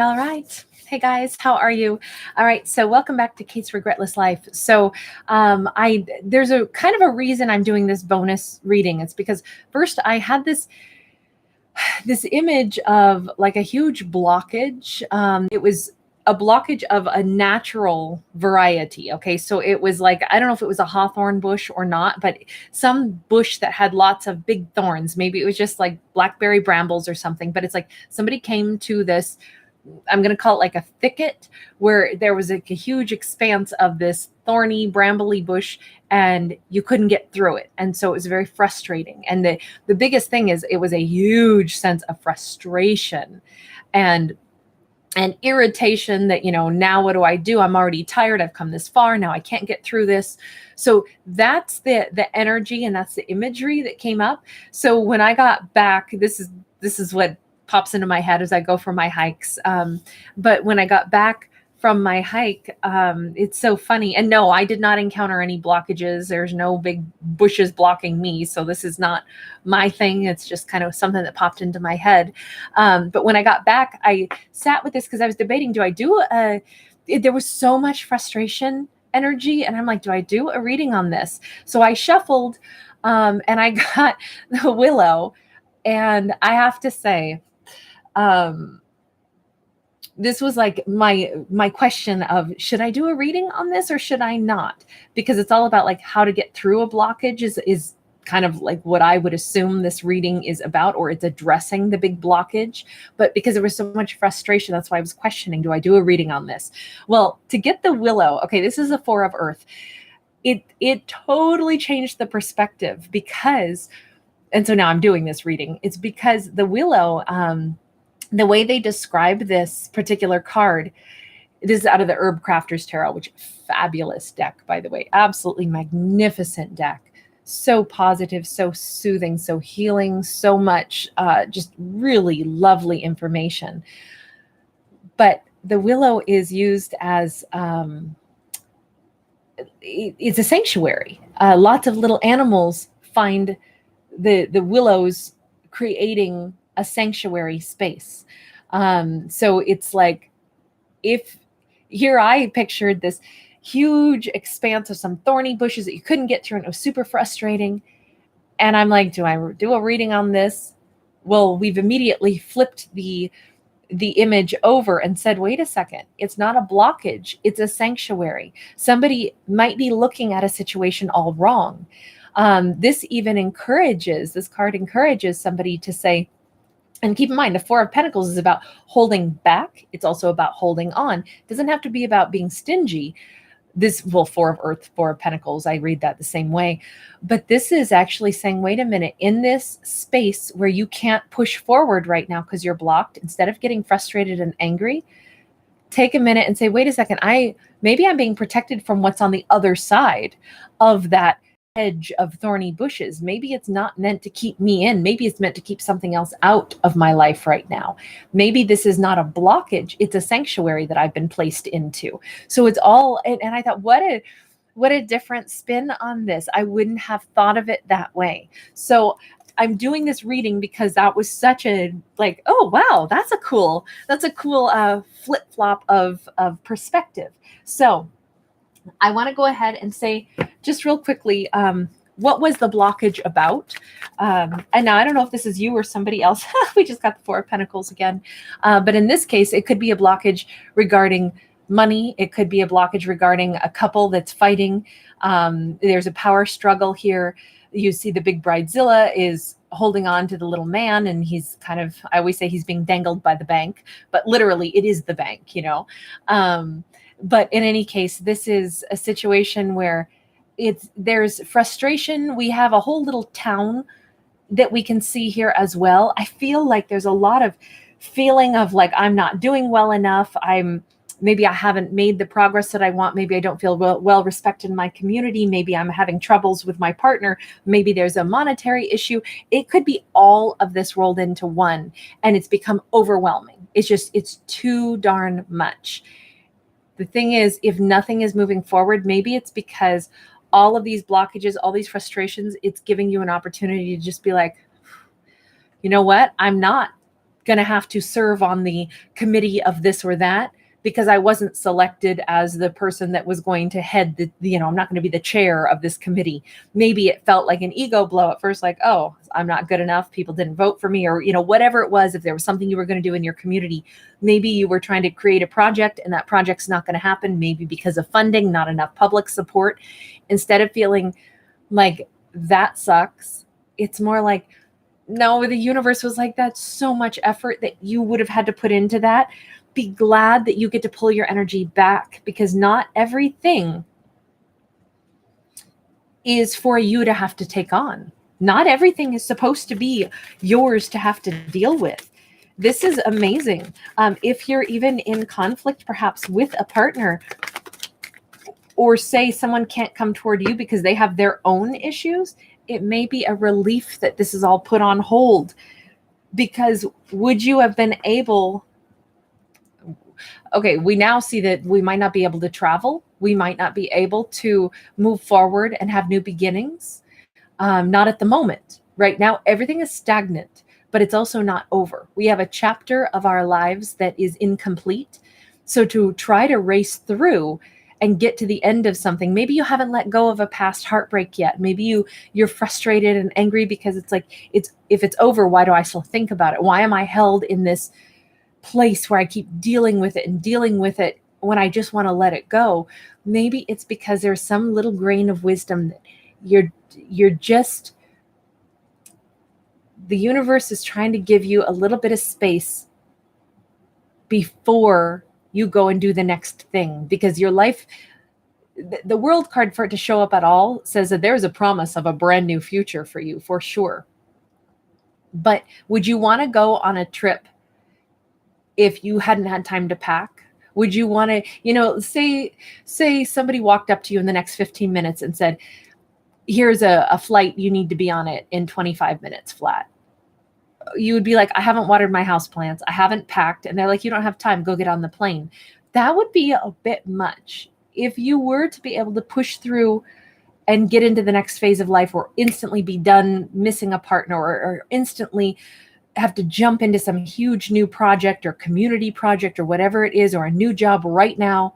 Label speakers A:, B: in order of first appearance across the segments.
A: All right. Hey guys, how are you? All right, so welcome back to Kate's Regretless Life. So there's a kind of a reason I'm doing this bonus reading. It's because first I had this image of like a huge blockage. It was a blockage of a natural variety. Okay, so it was like, I don't know if it was a hawthorn bush or not, but some bush that had lots of big thorns. Maybe it was just like blackberry brambles or something, but it's like somebody came to this, I'm going to call it like a thicket, where there was like a huge expanse of this thorny, brambly bush, and you couldn't get through it. And so it was very frustrating. And the biggest thing is it was a huge sense of frustration and irritation that, now what do? I'm already tired. I've come this far. Now I can't get through this. So that's the energy, and that's the imagery that came up. So when I got back, this is what pops into my head as I go for my hikes. But when I got back from my hike, it's so funny. And no, I did not encounter any blockages. There's no big bushes blocking me. So this is not my thing. It's just kind of something that popped into my head. But when I got back, I sat with this because I was debating, there was so much frustration energy. And I'm like, do I do a reading on this? So I shuffled and I got the willow. And I have to say, this was like my question of, should I do a reading on this or should I not? Because it's all about like how to get through a blockage is kind of like what I would assume this reading is about, or it's addressing the big blockage. But because there was so much frustration, that's why I was questioning, do I do a reading on this? Well, to get the willow, okay, this is a Four of Earth. It totally changed the perspective because, and so now I'm doing this reading. It's because the willow, the way they describe this particular card, this is out of the Herb Crafter's Tarot, which fabulous deck, by the way, absolutely magnificent deck. So positive, so soothing, so healing, so much, just really lovely information. But the willow is used as, it's a sanctuary. Lots of little animals find the willows creating a sanctuary space. So it's like, if here I pictured this huge expanse of some thorny bushes that you couldn't get through, and it was super frustrating. And I'm like, do I do a reading on this? Well, we've immediately flipped the image over and said, wait a second, it's not a blockage, it's a sanctuary. Somebody might be looking at a situation all wrong. This card encourages somebody to say, and keep in mind, the Four of Pentacles is about holding back. It's also about holding on. It doesn't have to be about being stingy. Four of Earth, Four of Pentacles, I read that the same way. But this is actually saying, wait a minute, in this space where you can't push forward right now because you're blocked, instead of getting frustrated and angry, take a minute and say, wait a second, maybe I'm being protected from what's on the other side of that edge of thorny bushes. Maybe it's not meant to keep me in. Maybe it's meant to keep something else out of my life right now. Maybe this is not a blockage. It's a sanctuary that I've been placed into. So it's all, and I thought, what a different spin on this. I wouldn't have thought of it that way. So I'm doing this reading because that was such a like, oh, wow, that's a cool flip-flop of perspective. So I want to go ahead and say just real quickly, what was the blockage about? And now I don't know if this is you or somebody else. We just got the Four of Pentacles again. But in this case, it could be a blockage regarding money. It could be a blockage regarding a couple that's fighting. There's a power struggle here. You see the big bridezilla is holding on to the little man, and he's kind of, I always say he's being dangled by the bank, but literally it is the bank, But in any case, this is a situation where there's frustration. We have a whole little town that we can see here as well. I feel like there's a lot of feeling of like, I'm not doing well enough. Maybe I haven't made the progress that I want. Maybe I don't feel well respected in my community. Maybe I'm having troubles with my partner. Maybe there's a monetary issue. It could be all of this rolled into one, and it's become overwhelming. It's too darn much. The thing is, if nothing is moving forward, maybe it's because all of these blockages, all these frustrations, it's giving you an opportunity to just be like, you know what? I'm not going to have to serve on the committee of this or that because I wasn't selected as the person that was going to head the I'm not going to be the chair of this committee. Maybe it felt like an ego blow at first, like, oh, I'm not good enough. People didn't vote for me, or, whatever it was. If there was something you were going to do in your community, maybe you were trying to create a project and that project's not going to happen, maybe because of funding, not enough public support. Instead of feeling like that sucks, it's more like, no, the universe was like, that's so much effort that you would have had to put into that. Be glad that you get to pull your energy back, because not everything is for you to have to take on. Not everything is supposed to be yours to have to deal with. This is amazing. If you're even in conflict, perhaps with a partner, or say someone can't come toward you because they have their own issues, it may be a relief that this is all put on hold. Because would you have been able... Okay, we now see that we might not be able to travel. We might not be able to move forward and have new beginnings. Not at the moment. Right now, everything is stagnant, but it's also not over. We have a chapter of our lives that is incomplete. So to try to race through and get to the end of something, maybe you haven't let go of a past heartbreak yet. Maybe you're frustrated and angry because it's like, if it's over, why do I still think about it? Why am I held in this place where I keep dealing with it when I just want to let it go? Maybe it's because there's some little grain of wisdom that you're just, the universe is trying to give you a little bit of space before you go and do the next thing. Because your life, the world card, for it to show up at all, says that there's a promise of a brand new future for you, for sure. But would you want to go on a trip if you hadn't had time to pack? Would you want to, say somebody walked up to you in the next 15 minutes and said, here's a flight, you need to be on it in 25 minutes flat. You would be like, I haven't watered my houseplants, I haven't packed. And they're like, you don't have time, go get on the plane. That would be a bit much. If you were to be able to push through and get into the next phase of life, or instantly be done missing a partner, or instantly have to jump into some huge new project or community project or whatever it is, or a new job right now,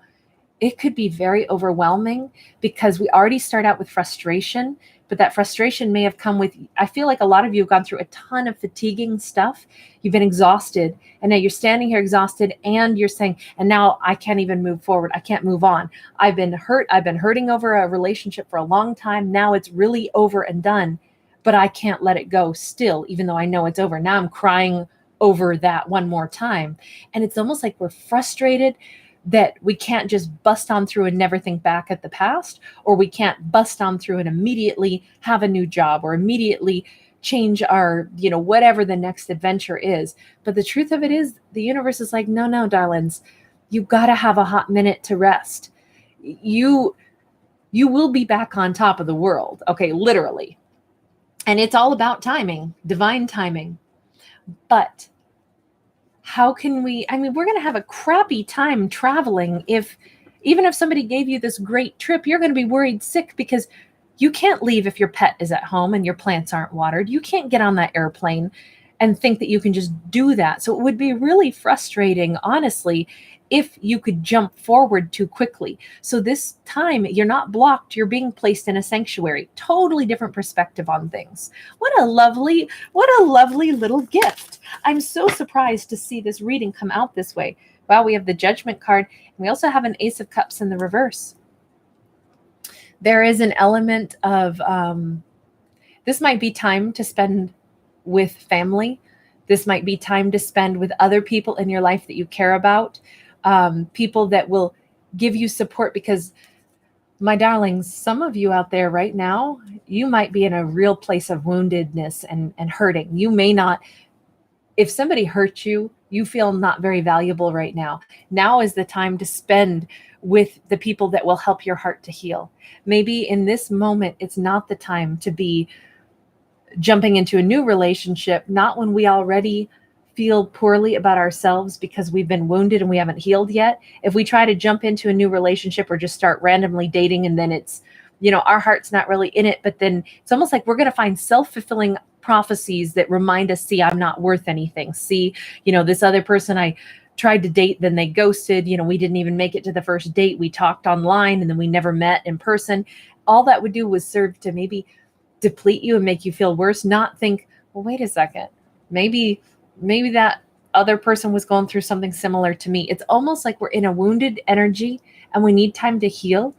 A: it could be very overwhelming, because we already start out with frustration, but that frustration may have come with, I feel like a lot of you have gone through a ton of fatiguing stuff. You've been exhausted, and now you're standing here exhausted, and you're saying, and now I can't even move forward. I can't move on. I've been hurt. I've been hurting over a relationship for a long time. Now it's really over and done, but I can't let it go still, even though I know it's over. Now I'm crying over that one more time. And it's almost like we're frustrated that we can't just bust on through and never think back at the past, or we can't bust on through and immediately have a new job, or immediately change our, whatever the next adventure is. But the truth of it is, the universe is like, no, darlings, you got to have a hot minute to rest. You will be back on top of the world. Okay, literally. And it's all about timing, divine timing. But how can we're going to have a crappy time traveling even if somebody gave you this great trip. You're going to be worried sick, because you can't leave if your pet is at home and your plants aren't watered. You can't get on that airplane and think that you can just do that. So it would be really frustrating, honestly, if you could jump forward too quickly. So this time, you're not blocked, you're being placed in a sanctuary. Totally different perspective on things. What a lovely little gift. I'm so surprised to see this reading come out this way. Wow, we have the Judgment card, and we also have an Ace of Cups in the reverse. There is an element of, this might be time to spend with family. This might be time to spend with other people in your life that you care about. People that will give you support, because, my darlings, some of you out there right now, you might be in a real place of woundedness and hurting. You may not, if somebody hurt you, you feel not very valuable right now. Now is the time to spend with the people that will help your heart to heal. Maybe in this moment, it's not the time to be jumping into a new relationship, not when we already feel poorly about ourselves because we've been wounded and we haven't healed yet. If we try to jump into a new relationship or just start randomly dating, and then it's, our heart's not really in it, but then it's almost like we're going to find self-fulfilling prophecies that remind us, see, I'm not worth anything. See, this other person I tried to date, then they ghosted, we didn't even make it to the first date. We talked online and then we never met in person. All that would do was serve to maybe deplete you and make you feel worse, not think, well, wait a second, maybe that other person was going through something similar to me. It's almost like we're in a wounded energy and we need time to heal.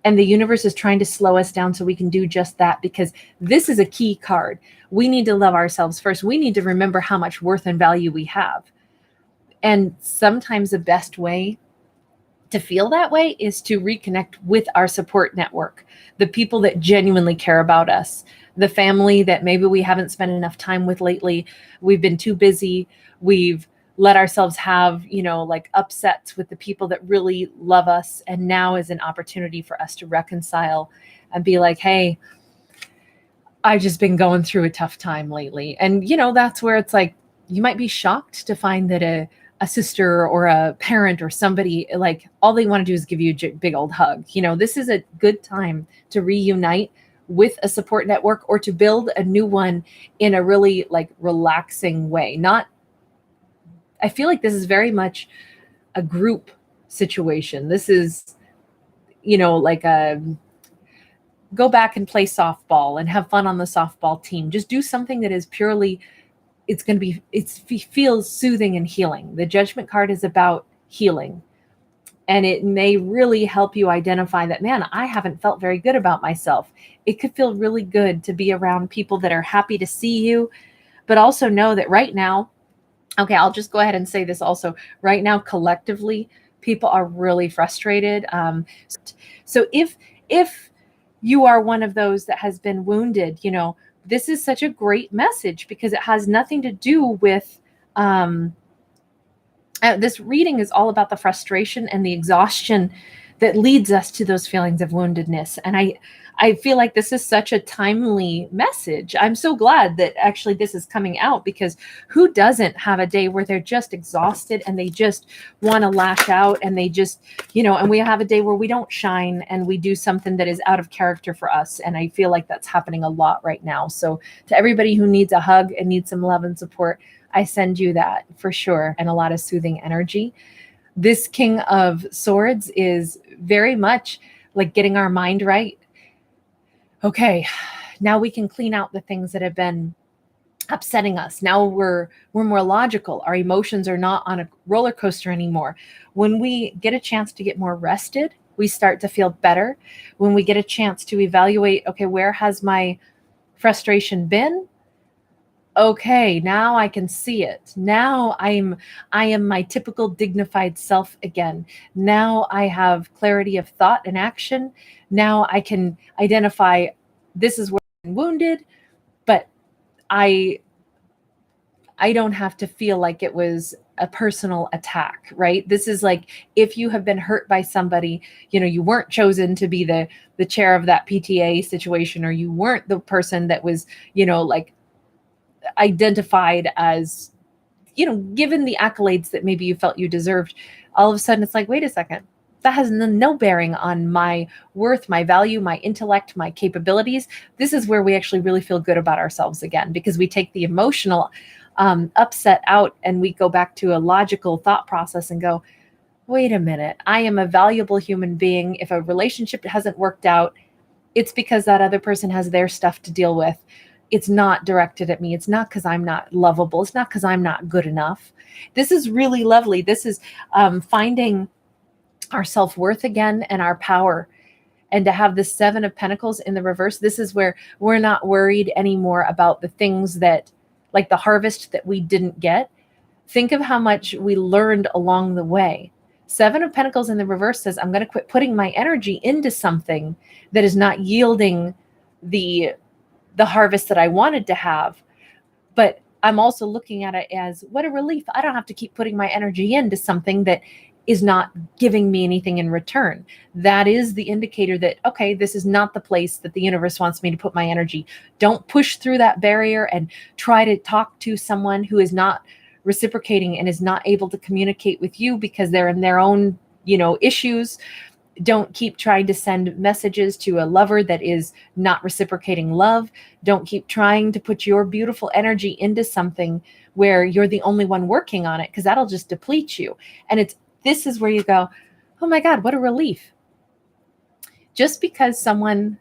A: And the universe is trying to slow us down so we can do just that, because this is a key card. We need to love ourselves first. We need to remember how much worth and value we have. And sometimes the best way to feel that way is to reconnect with our support network, the people that genuinely care about us, the family that maybe we haven't spent enough time with lately. We've been too busy. We've let ourselves have, like upsets with the people that really love us. And now is an opportunity for us to reconcile and be like, hey, I've just been going through a tough time lately. And, that's where it's like, you might be shocked to find that a sister or a parent or somebody, like, all they want to do is give you a big old hug. This is a good time to reunite with a support network or to build a new one in a really like relaxing way. I feel like this is very much a group situation. This is, like go back and play softball and have fun on the softball team. Just do something that is purely, it feels soothing and healing. The Judgment card is about healing. And it may really help you identify that, man, I haven't felt very good about myself. It could feel really good to be around people that are happy to see you, but also know that right now, okay, I'll just go ahead and say this also. Right now, collectively, people are really frustrated. So if you are one of those that has been wounded, this is such a great message, because it has nothing to do with this reading is all about the frustration and the exhaustion that leads us to those feelings of woundedness. And I feel like this is such a timely message. I'm so glad that actually this is coming out, because who doesn't have a day where they're just exhausted and they just want to lash out, and they just, and we have a day where we don't shine and we do something that is out of character for us. And I feel like that's happening a lot right now. So to everybody who needs a hug and needs some love and support, I send you that for sure, and a lot of soothing energy. This King of Swords is very much like getting our mind right. Okay, now we can clean out the things that have been upsetting us. Now we're more logical. Our emotions are not on a roller coaster anymore. When we get a chance to get more rested, we start to feel better. When we get a chance to evaluate, okay, where has my frustration been? Okay, now I can see it. Now I am my typical dignified self again. Now I have clarity of thought and action. Now I can identify, this is where I'm wounded, but I don't have to feel like it was a personal attack, right? This is like, if you have been hurt by somebody, you weren't chosen to be the chair of that PTA situation, or you weren't the person that was, like identified as, given the accolades that maybe you felt you deserved. All of a sudden it's like, wait a second, that has no bearing on my worth, my value, my intellect, my capabilities. This is where we actually really feel good about ourselves again, because we take the emotional upset out and we go back to a logical thought process and go, wait a minute, I am a valuable human being. If a relationship hasn't worked out, it's because that other person has their stuff to deal with. It's not directed at me. It's not because I'm not lovable. It's not because I'm not good enough. This is really lovely. This is finding our self-worth again and our power. And to have the Seven of Pentacles in the reverse, this is where we're not worried anymore about the things that, like the harvest that we didn't get. Think of how much we learned along the way. Seven of Pentacles in the reverse says, I'm going to quit putting my energy into something that is not yielding the harvest that I wanted to have. But I'm also looking at it as, what a relief. I don't have to keep putting my energy into something that is not giving me anything in return. That is the indicator that, okay, this is not the place that the universe wants me to put my energy. Don't push through that barrier and try to talk to someone who is not reciprocating and is not able to communicate with you because they're in their own, issues. Don't keep trying to send messages to a lover that is not reciprocating love. Don't keep trying to put your beautiful energy into something where you're the only one working on it, because that'll just deplete you. And this is where you go, oh my God, what a relief. Just because someone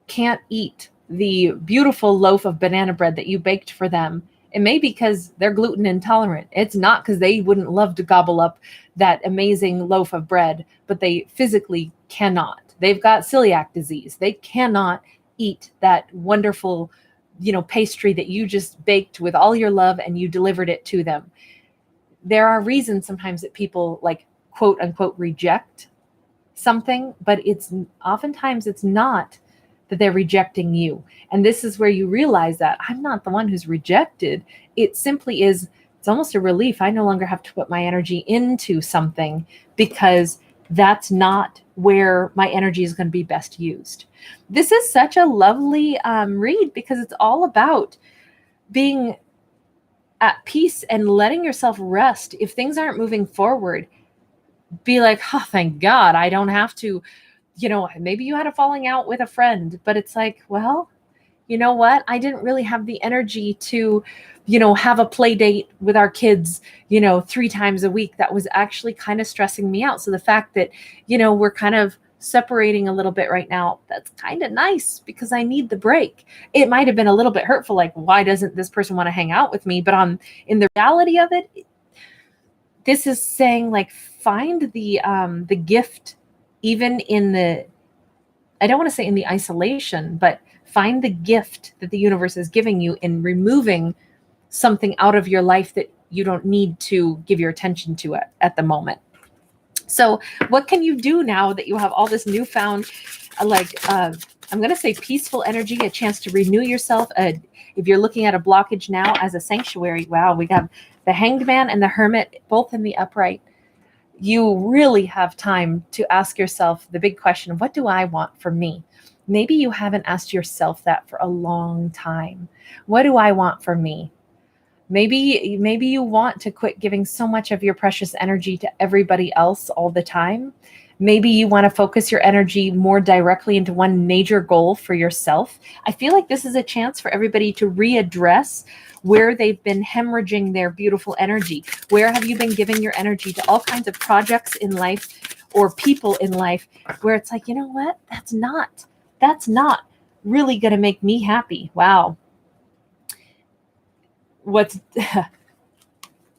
A: can't eat the beautiful loaf of banana bread that you baked for them, it may be because they're gluten intolerant. It's not because they wouldn't love to gobble up that amazing loaf of bread, but they physically cannot. They've got celiac disease. They cannot eat that wonderful, pastry that you just baked with all your love and you delivered it to them. There are reasons sometimes that people quote unquote reject something, but oftentimes it's not that they're rejecting you. And this is where you realize that I'm not the one who's rejected. It simply is, it's almost a relief. I no longer have to put my energy into something because that's not where my energy is going to be best used. This is such a lovely read because it's all about being at peace and letting yourself rest. If things aren't moving forward, be like, oh, thank God I don't have to, maybe you had a falling out with a friend, but it's like, well, you know what? I didn't really have the energy to, have a play date with our kids, 3 times a week. That was actually kind of stressing me out. So the fact that, we're kind of separating a little bit right now, that's kind of nice because I need the break. It might have been a little bit hurtful. Like, why doesn't this person want to hang out with me? But in the reality of it, this is saying find the gift, even in I don't want to say in the isolation, but find the gift that the universe is giving you in removing something out of your life that you don't need to give your attention to at the moment. So what can you do now that you have all this newfound, I'm going to say peaceful energy, a chance to renew yourself? If you're looking at a blockage now as a sanctuary, wow, we have the Hanged Man and the Hermit both in the upright. You really have time to ask yourself the big question, what do I want for me? Maybe you haven't asked yourself that for a long time. What do I want for me? Maybe you want to quit giving so much of your precious energy to everybody else all the time. Maybe you want to focus your energy more directly into one major goal for yourself. I feel like this is a chance for everybody to readdress where they've been hemorrhaging their beautiful energy. Where have you been giving your energy to all kinds of projects in life or people in life where it's like, you know what? That's not really going to make me happy. Wow.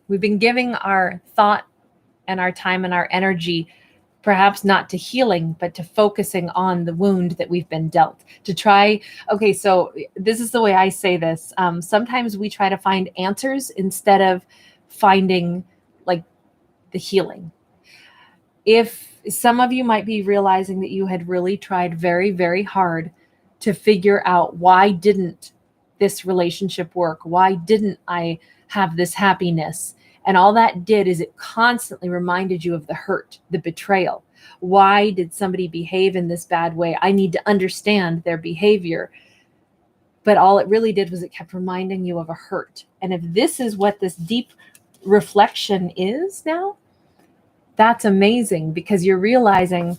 A: We've been giving our thought and our time and our energy perhaps not to healing, but to focusing on the wound that we've been dealt. Okay, so this is the way I say this. Sometimes we try to find answers instead of finding the healing. If some of you might be realizing that you had really tried very, very hard to figure out, why didn't this relationship work? Why didn't I have this happiness? And all that did is it constantly reminded you of the hurt, the betrayal. Why did somebody behave in this bad way? I need to understand their behavior. But all it really did was it kept reminding you of a hurt. And if this is what this deep reflection is now, that's amazing, because you're realizing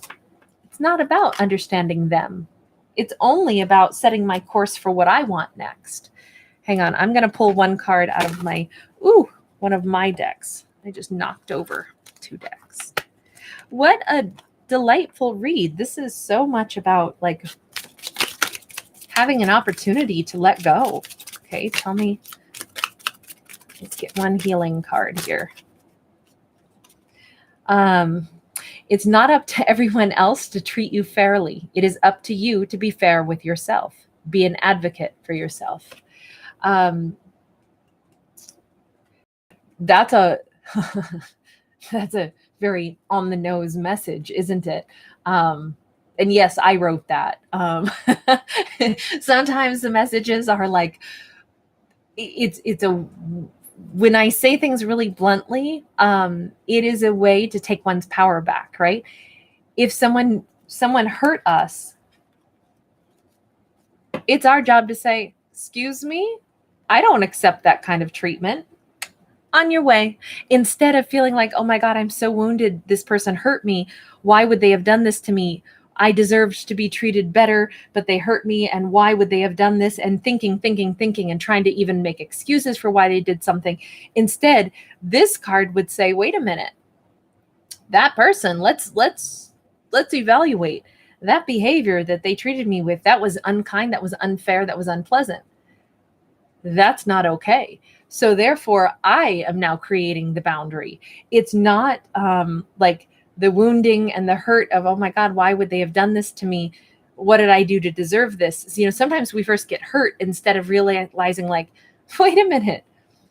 A: it's not about understanding them. It's only about setting my course for what I want next. Hang on, I'm going to pull one card out of one of my decks. I just knocked over 2 decks. What a delightful read. This is so much about having an opportunity to let go. Okay, tell me. Let's get one healing card here. It's not up to everyone else to treat you fairly. It is up to you to be fair with yourself. Be an advocate for yourself. That's a that's a very on the nose message, isn't it? And yes, I wrote that. Sometimes the messages are when I say things really bluntly, it is a way to take one's power back, right? If someone hurt us, it's our job to say, excuse me, I don't accept that kind of treatment. On your way. Instead of feeling like, oh my God, I'm so wounded. This person hurt me. Why would they have done this to me? I deserved to be treated better, but they hurt me. And why would they have done this? And thinking, and trying to even make excuses for why they did something. Instead, this card would say, wait a minute, that person, let's evaluate that behavior that they treated me with. That was unkind. That was unfair. That was unpleasant. That's not okay. So therefore, I am now creating the boundary. It's not like the wounding and the hurt of, oh my God, why would they have done this to me? What did I do to deserve this? So, sometimes we first get hurt instead of realizing like, wait a minute,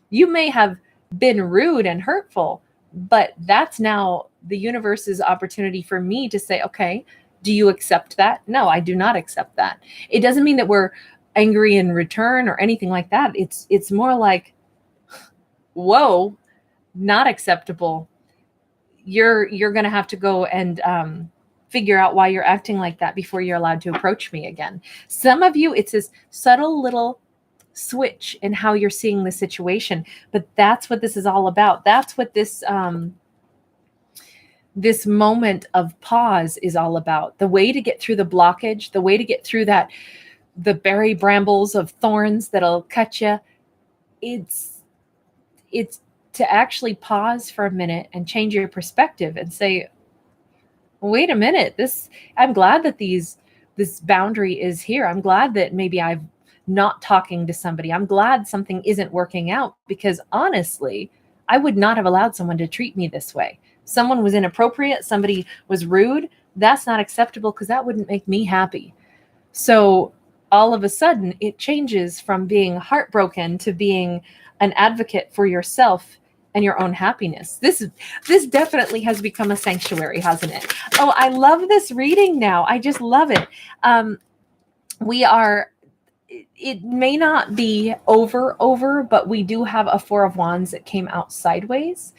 A: you may have been rude and hurtful, but that's now the universe's opportunity for me to say, okay, do you accept that? No, I do not accept that. It doesn't mean that we're angry in return or anything like that. It's more like, whoa, not acceptable. You're going to have to go and figure out why you're acting like that before you're allowed to approach me again. Some of you, it's this subtle little switch in how you're seeing the situation, but that's what this is all about. That's what this this moment of pause is all about. The way to get through the blockage, the way to get through that, the berry brambles of thorns that'll cut you. It's to actually pause for a minute and change your perspective and say, wait a minute, I'm glad that this boundary is here. I'm glad that maybe I'm not talking to somebody. I'm glad something isn't working out, because honestly, I would not have allowed someone to treat me this way. Someone was inappropriate. Somebody was rude. That's not acceptable, because that wouldn't make me happy. So all of a sudden it changes from being heartbroken to being an advocate for yourself and your own happiness. This definitely has become a sanctuary, hasn't it? Oh, I love this reading now. I just love it. It may not be over, but we do have a Four of Wands that came out sideways.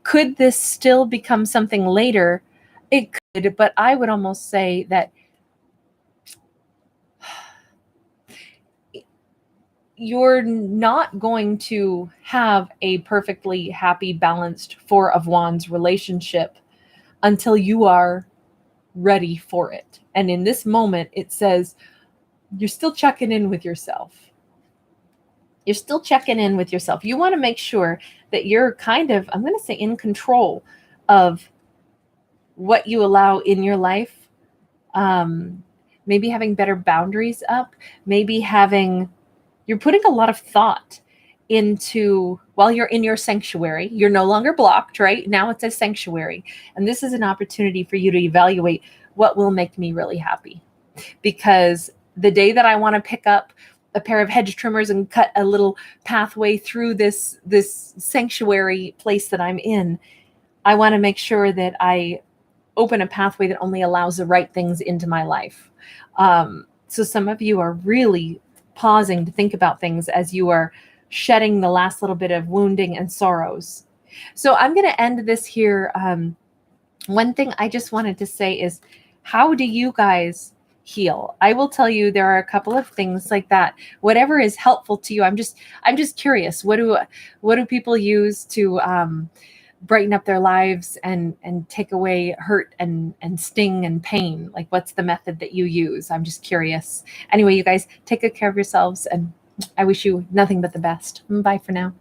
A: Could this still become something later? It could, but I would almost say that you're not going to have a perfectly happy, balanced Four of Wands relationship until you are ready for it. And in this moment, it says you're still checking in with yourself. You're still checking in with yourself. You want to make sure that you're kind of, I'm going to say, in control of what you allow in your life. Maybe having better boundaries up, maybe you're putting a lot of thought into, while you're in your sanctuary, you're no longer blocked, right? Now it's a sanctuary. And this is an opportunity for you to evaluate what will make me really happy. Because the day that I want to pick up a pair of hedge trimmers and cut a little pathway through this sanctuary place that I'm in, I want to make sure that I open a pathway that only allows the right things into my life. So some of you are really pausing to think about things as you are shedding the last little bit of wounding and sorrows. So I'm going to end this here. One thing I just wanted to say is, how do you guys heal? I will tell you, there are a couple of things like that. Whatever is helpful to you. I'm just curious. What do people use to brighten up their lives and take away hurt and sting and pain? Like, what's the method that you use? I'm just curious. Anyway, you guys take good care of yourselves, and I wish you nothing but the best. Bye for now.